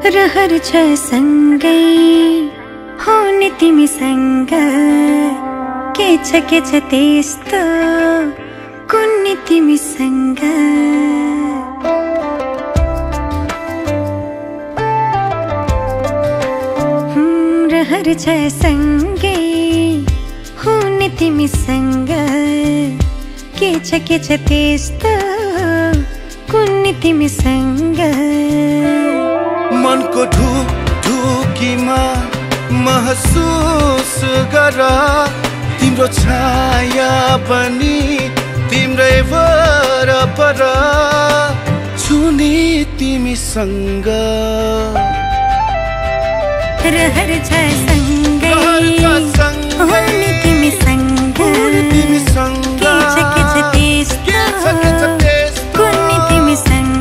रहर छ सँगै हुने तिमीसँग के छ त्यस्तो कुन्नी तिमीसँग रहर छ सँगै हुने तिमीसँग के छ त्यस्तो कुन्नी तिमीसँग मनको ढुकीमा महसुस गर तिम्रो छाया पनि तिम्रै वरपर छुने तिमीसँग रहर छ सँगै हुने तिमीसँग के छ त्यस्तो कुन्नी तिमीसँग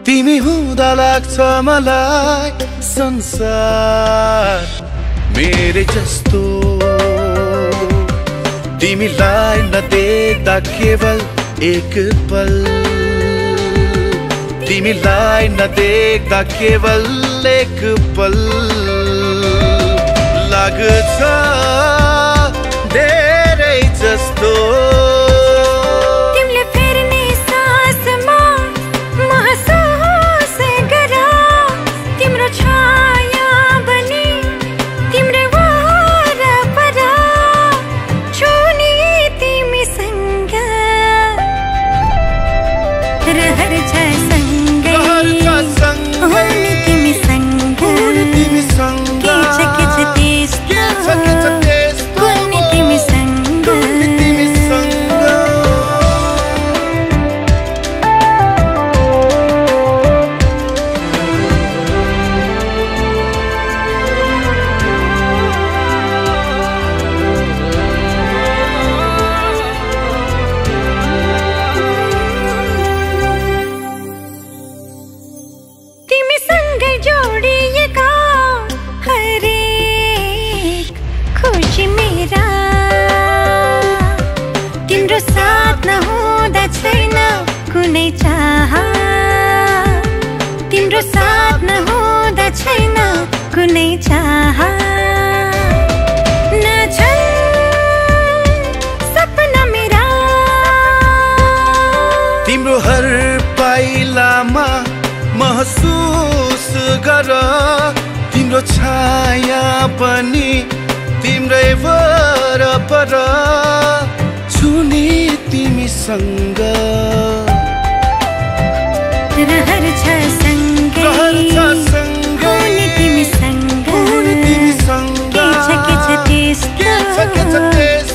तिमी हुँदा लाग्छ मलाई संसार मेरे जस्तो तिमीलाई नदेख्दा केवल एक पल तिमीलाई नदेख्दा केवल एक पल लाग्छ धेरै जस्तो रहर छ सँगै हुने तिमीसँग के छ त्यस्तो कुन्नी तिमीसँग जोडिएका हरेक खुसी मेरा तिम्रो साथ नहुँदा छैन कुनै चाह तिम्रो साथ नहुँदा छैन कुनै चाह नछन् सपना मेरा तिम्रो हर पाइलामा महसुस गर तिम्रो छाया पनि तिम्रै वरपर छुने तिमीसँग रहर छ सँगै हुने तिमीसँग के छ त्यस्तो